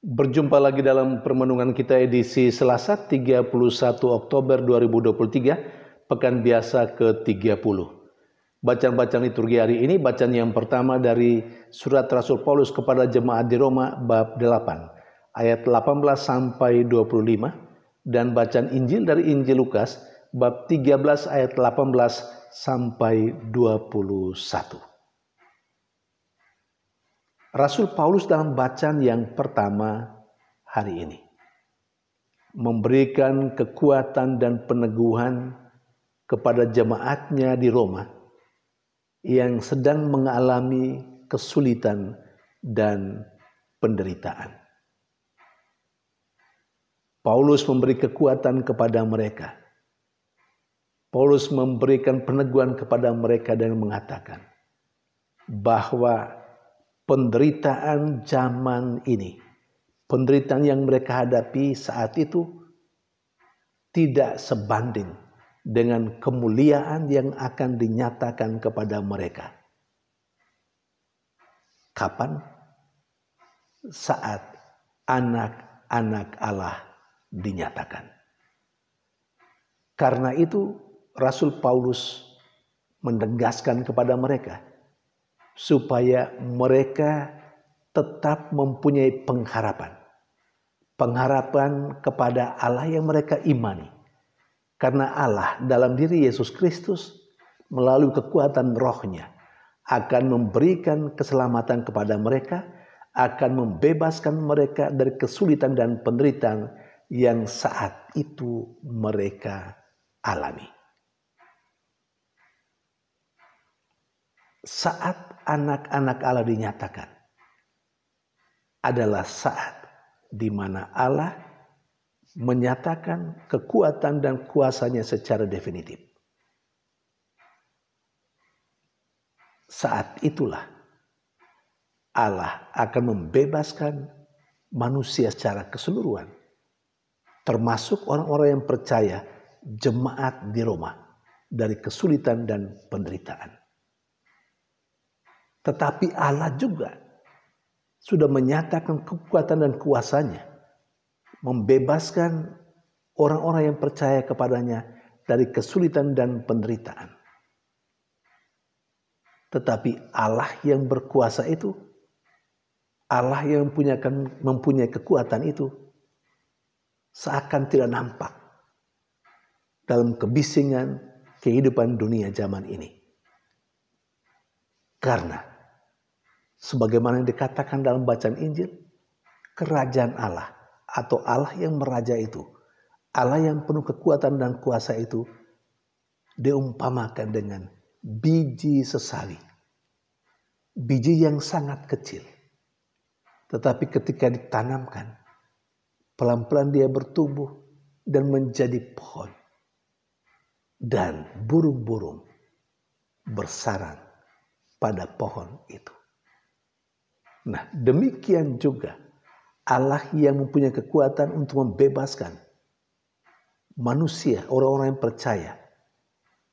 Berjumpa lagi dalam permenungan kita edisi Selasa 31 Oktober 2023, Pekan Biasa ke-30. Bacaan-bacaan liturgi hari ini, bacaan yang pertama dari Surat Rasul Paulus kepada jemaat di Roma bab 8, ayat 18 sampai 25, dan bacaan Injil dari Injil Lukas bab 13 ayat 18 sampai 21. Rasul Paulus dalam bacaan yang pertama hari ini memberikan kekuatan dan peneguhan kepada jemaatnya di Roma yang sedang mengalami kesulitan dan penderitaan. Paulus memberi kekuatan kepada mereka. Paulus memberikan peneguhan kepada mereka dan mengatakan bahwa penderitaan zaman ini, penderitaan yang mereka hadapi saat itu tidak sebanding dengan kemuliaan yang akan dinyatakan kepada mereka. Kapan? Saat anak-anak Allah dinyatakan. Karena itu Rasul Paulus menegaskan kepada mereka supaya mereka tetap mempunyai pengharapan. Pengharapan kepada Allah yang mereka imani. Karena Allah dalam diri Yesus Kristus melalui kekuatan rohnya akan memberikan keselamatan kepada mereka, akan membebaskan mereka dari kesulitan dan penderitaan yang saat itu mereka alami. Saat anak-anak Allah dinyatakan adalah saat di mana Allah menyatakan kekuatan dan kuasanya secara definitif. Saat itulah Allah akan membebaskan manusia secara keseluruhan, termasuk orang-orang yang percaya, jemaat di Roma, dari kesulitan dan penderitaan. Tetapi Allah juga sudah menyatakan kekuatan dan kuasanya, membebaskan orang-orang yang percaya kepadanya dari kesulitan dan penderitaan. Tetapi Allah yang berkuasa itu, Allah yang mempunyai kekuatan itu, seakan tidak nampak dalam kebisingan kehidupan dunia zaman ini. Karena sebagaimana yang dikatakan dalam bacaan Injil, kerajaan Allah atau Allah yang meraja itu, Allah yang penuh kekuatan dan kuasa itu diumpamakan dengan biji sesawi. Biji yang sangat kecil. Tetapi ketika ditanamkan, pelan-pelan dia bertumbuh dan menjadi pohon. Dan burung-burung bersarang pada pohon itu. Nah, demikian juga Allah yang mempunyai kekuatan untuk membebaskan manusia, orang-orang yang percaya,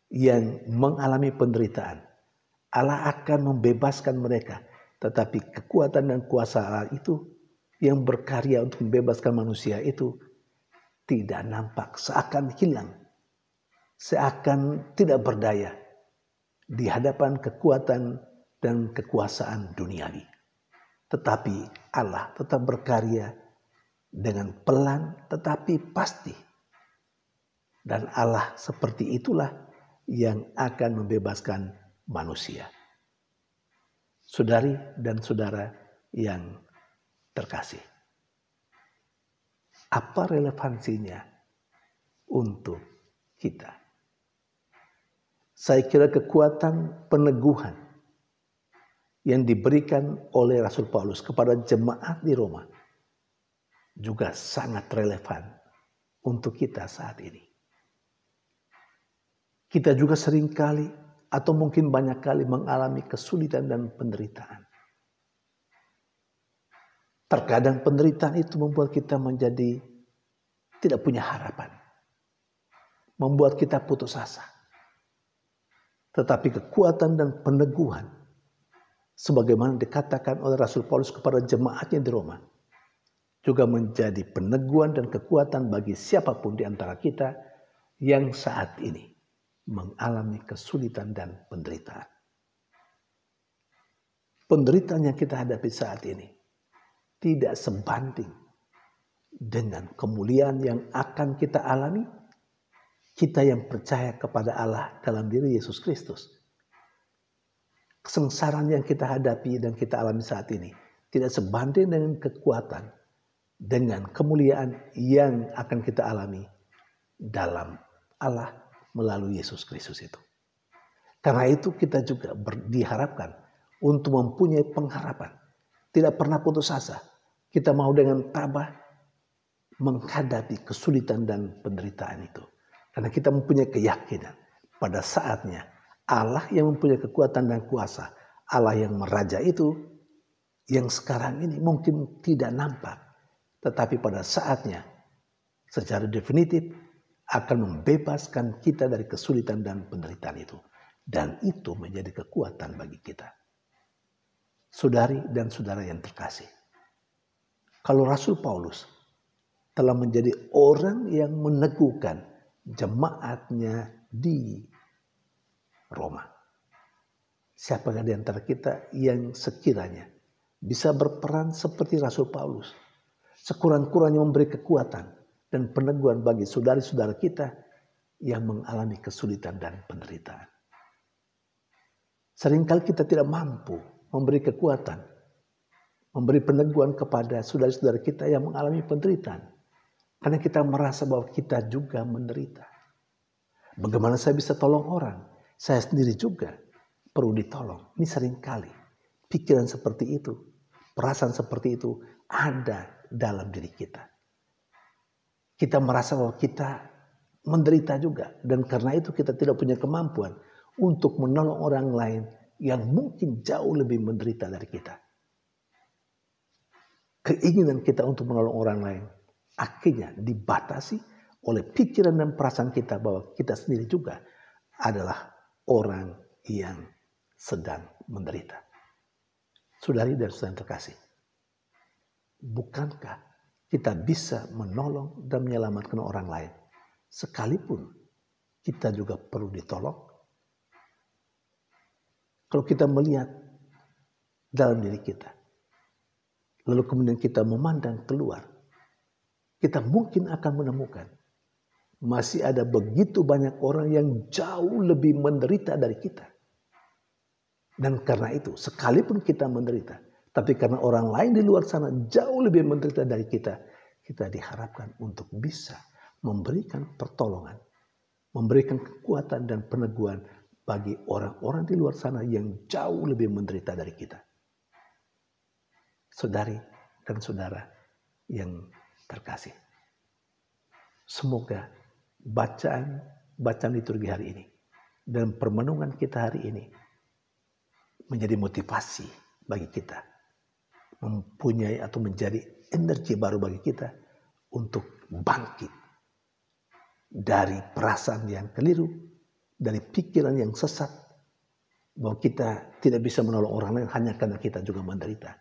yang mengalami penderitaan. Allah akan membebaskan mereka. Tetapi kekuatan dan kuasa Allah itu yang berkarya untuk membebaskan manusia itu tidak nampak, seakan hilang, seakan tidak berdaya di hadapan kekuatan dan kekuasaan duniawi. Tetapi Allah tetap berkarya dengan pelan tetapi pasti. Dan Allah seperti itulah yang akan membebaskan manusia. Saudari dan saudara yang terkasih. Apa relevansinya untuk kita? Saya kira kekuatan peneguhan yang diberikan oleh Rasul Paulus kepada jemaat di Roma juga sangat relevan untuk kita saat ini. Kita juga seringkali atau mungkin banyak kali mengalami kesulitan dan penderitaan. Terkadang penderitaan itu membuat kita menjadi tidak punya harapan. Membuat kita putus asa. Tetapi kekuatan dan peneguhan sebagaimana dikatakan oleh Rasul Paulus kepada jemaatnya di Roma, juga menjadi peneguhan dan kekuatan bagi siapapun di antara kita yang saat ini mengalami kesulitan dan penderitaan. Penderitaan yang kita hadapi saat ini tidak sebanding dengan kemuliaan yang akan kita alami, kita yang percaya kepada Allah dalam diri Yesus Kristus. Kesengsaraan yang kita hadapi dan kita alami saat ini tidak sebanding dengan kekuatan, dengan kemuliaan yang akan kita alami dalam Allah melalui Yesus Kristus itu. Karena itu kita juga diharapkan untuk mempunyai pengharapan. Tidak pernah putus asa. Kita mau dengan tabah menghadapi kesulitan dan penderitaan itu. Karena kita mempunyai keyakinan pada saatnya Allah yang mempunyai kekuatan dan kuasa, Allah yang meraja itu, yang sekarang ini mungkin tidak nampak, tetapi pada saatnya secara definitif akan membebaskan kita dari kesulitan dan penderitaan itu. Dan itu menjadi kekuatan bagi kita. Saudari dan saudara yang terkasih, kalau Rasul Paulus telah menjadi orang yang meneguhkan jemaatnya di Roma, siapakah di antara kita yang sekiranya bisa berperan seperti Rasul Paulus, sekurang-kurangnya memberi kekuatan dan peneguhan bagi saudara-saudara kita yang mengalami kesulitan dan penderitaan. Seringkali kita tidak mampu memberi kekuatan, memberi peneguhan kepada saudara-saudara kita yang mengalami penderitaan. Karena kita merasa bahwa kita juga menderita. Bagaimana saya bisa tolong orang? Saya sendiri juga perlu ditolong. Ini seringkali pikiran seperti itu, perasaan seperti itu ada dalam diri kita. Kita merasa bahwa kita menderita juga. Dan karena itu kita tidak punya kemampuan untuk menolong orang lain yang mungkin jauh lebih menderita dari kita. Keinginan kita untuk menolong orang lain akhirnya dibatasi oleh pikiran dan perasaan kita bahwa kita sendiri juga adalah orang yang sedang menderita. Saudari dan saudara yang terkasih, bukankah kita bisa menolong dan menyelamatkan orang lain sekalipun kita juga perlu ditolong? Kalau kita melihat dalam diri kita, lalu kemudian kita memandang keluar, kita mungkin akan menemukan masih ada begitu banyak orang yang jauh lebih menderita dari kita. Dan karena itu, sekalipun kita menderita, tapi karena orang lain di luar sana jauh lebih menderita dari kita, kita diharapkan untuk bisa memberikan pertolongan, memberikan kekuatan dan peneguhan bagi orang-orang di luar sana yang jauh lebih menderita dari kita. Saudari dan saudara yang terkasih, semoga bacaan liturgi hari ini dan permenungan kita hari ini menjadi motivasi bagi kita, mempunyai atau menjadi energi baru bagi kita untuk bangkit dari perasaan yang keliru, dari pikiran yang sesat, bahwa kita tidak bisa menolong orang lain hanya karena kita juga menderita.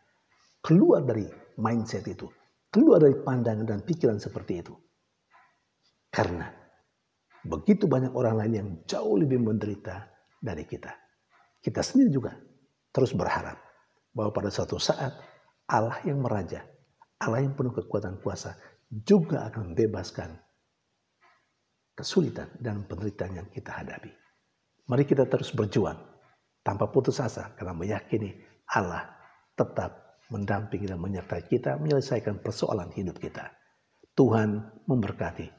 Keluar dari mindset itu, keluar dari pandangan dan pikiran seperti itu. Karena begitu banyak orang lain yang jauh lebih menderita dari kita. Kita sendiri juga terus berharap bahwa pada suatu saat Allah yang meraja, Allah yang penuh kekuatan kuasa juga akan membebaskan kesulitan dan penderitaan yang kita hadapi. Mari kita terus berjuang tanpa putus asa karena meyakini Allah tetap mendampingi dan menyertai kita menyelesaikan persoalan hidup kita. Tuhan memberkati